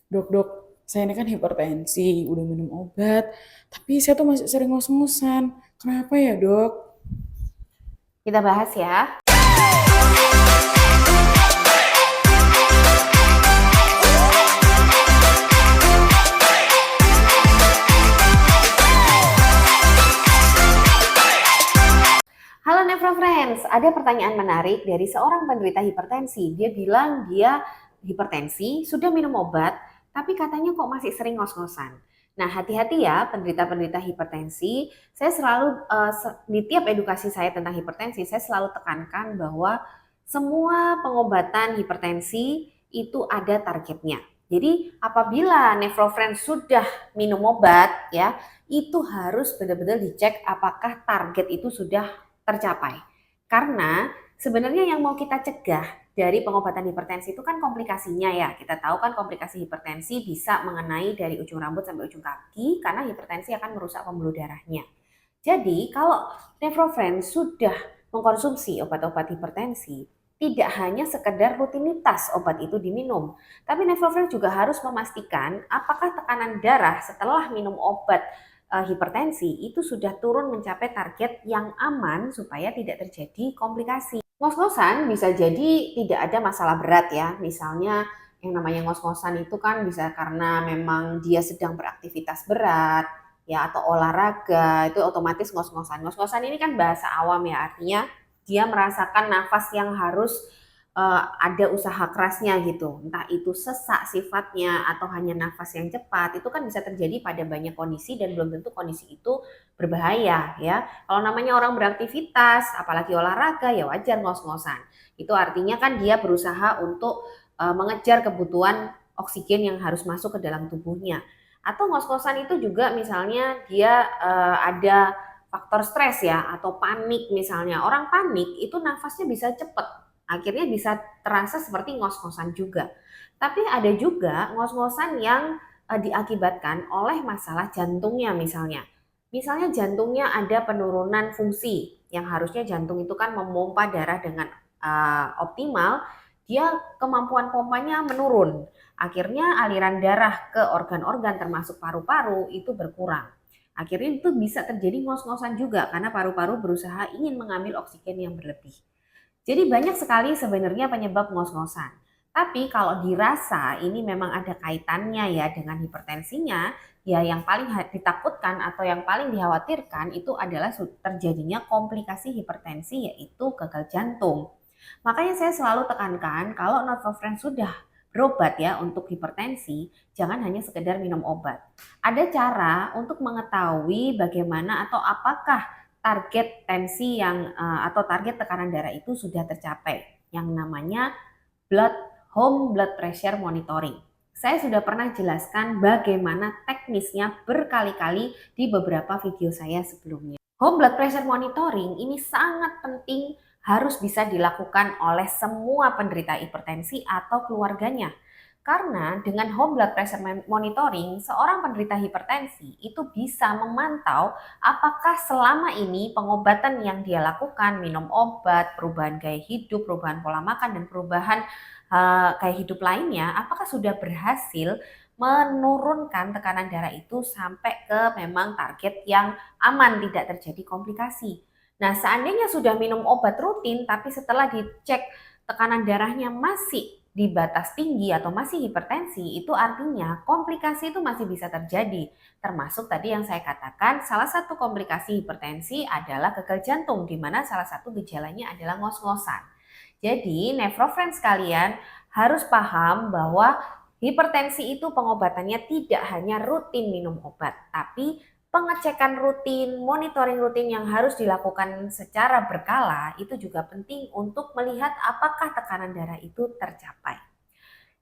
Dok, saya ini kan hipertensi, udah minum obat, tapi saya tuh masih sering ngos-ngosan. Kenapa ya, dok? Kita bahas ya. Halo Nevro Friends, ada pertanyaan menarik dari seorang penderita hipertensi. Dia bilang dia hipertensi, sudah minum obat, tapi katanya kok masih sering ngos-ngosan. Nah, hati-hati ya penderita-penderita hipertensi. Saya selalu di tiap edukasi saya tentang hipertensi, saya selalu tekankan bahwa semua pengobatan hipertensi itu ada targetnya. Jadi apabila Nevro Friends sudah minum obat ya, itu harus benar-benar dicek apakah target itu sudah tercapai. Karena sebenarnya yang mau kita cegah dari pengobatan hipertensi itu kan komplikasinya ya. Kita tahu kan komplikasi hipertensi bisa mengenai dari ujung rambut sampai ujung kaki karena hipertensi akan merusak pembuluh darahnya. Jadi kalau Nephrofen sudah mengkonsumsi obat-obat hipertensi, tidak hanya sekedar rutinitas obat itu diminum, tapi Nephrofen juga harus memastikan apakah tekanan darah setelah minum obat hipertensi itu sudah turun mencapai target yang aman supaya tidak terjadi komplikasi. Ngos-ngosan bisa jadi tidak ada masalah berat ya, misalnya yang namanya ngos-ngosan itu kan bisa karena memang dia sedang beraktivitas berat ya atau olahraga itu otomatis ngos-ngosan. Ngos-ngosan ini kan bahasa awam ya, artinya dia merasakan nafas yang harus ada usaha kerasnya gitu, entah itu sesak sifatnya atau hanya nafas yang cepat, itu kan bisa terjadi pada banyak kondisi dan belum tentu kondisi itu berbahaya ya. Kalau namanya orang beraktivitas, apalagi olahraga ya wajar ngos-ngosan. Itu artinya kan dia berusaha untuk mengejar kebutuhan oksigen yang harus masuk ke dalam tubuhnya. Atau ngos-ngosan itu juga misalnya dia ada faktor stres ya atau panik misalnya. Orang panik itu nafasnya bisa cepat akhirnya bisa terasa seperti ngos-ngosan juga. Tapi ada juga ngos-ngosan yang diakibatkan oleh masalah jantungnya misalnya. Misalnya jantungnya ada penurunan fungsi yang harusnya jantung itu kan memompa darah dengan optimal, dia kemampuan pompanya menurun. Akhirnya aliran darah ke organ-organ termasuk paru-paru itu berkurang. Akhirnya itu bisa terjadi ngos-ngosan juga karena paru-paru berusaha ingin mengambil oksigen yang berlebih. Jadi banyak sekali sebenarnya penyebab ngos-ngosan. Tapi kalau dirasa ini memang ada kaitannya ya dengan hipertensinya, ya yang paling ditakutkan atau yang paling dikhawatirkan itu adalah terjadinya komplikasi hipertensi yaitu gagal jantung. Makanya saya selalu tekankan kalau Norvofren sudah berobat ya untuk hipertensi, jangan hanya sekedar minum obat. Ada cara untuk mengetahui bagaimana atau apakah target tensi yang atau target tekanan darah itu sudah tercapai yang namanya blood home blood pressure monitoring. Saya sudah pernah jelaskan bagaimana teknisnya berkali-kali di beberapa video saya sebelumnya. Home blood pressure monitoring ini sangat penting harus bisa dilakukan oleh semua penderita hipertensi atau keluarganya. Karena dengan home blood pressure monitoring, seorang penderita hipertensi itu bisa memantau apakah selama ini pengobatan yang dia lakukan, minum obat, perubahan gaya hidup, perubahan pola makan, dan perubahan gaya hidup lainnya, apakah sudah berhasil menurunkan tekanan darah itu sampai ke memang target yang aman, tidak terjadi komplikasi. Nah, seandainya sudah minum obat rutin, tapi setelah dicek tekanan darahnya masih di batas tinggi atau masih hipertensi, itu artinya komplikasi itu masih bisa terjadi. Termasuk tadi yang saya katakan, salah satu komplikasi hipertensi adalah gagal jantung, di mana salah satu gejalanya adalah ngos-ngosan. Jadi, Nephro-Friends sekalian harus paham bahwa hipertensi itu pengobatannya tidak hanya rutin minum obat, tapi pengecekan rutin, monitoring rutin yang harus dilakukan secara berkala itu juga penting untuk melihat apakah tekanan darah itu tercapai.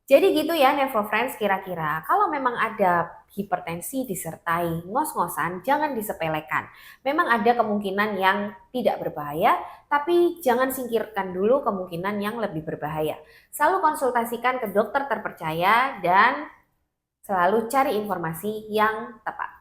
Jadi gitu ya Nephro-Friends kira-kira. Kalau memang ada hipertensi disertai ngos-ngosan, jangan disepelekan. Memang ada kemungkinan yang tidak berbahaya, tapi jangan singkirkan dulu kemungkinan yang lebih berbahaya. Selalu konsultasikan ke dokter terpercaya dan selalu cari informasi yang tepat.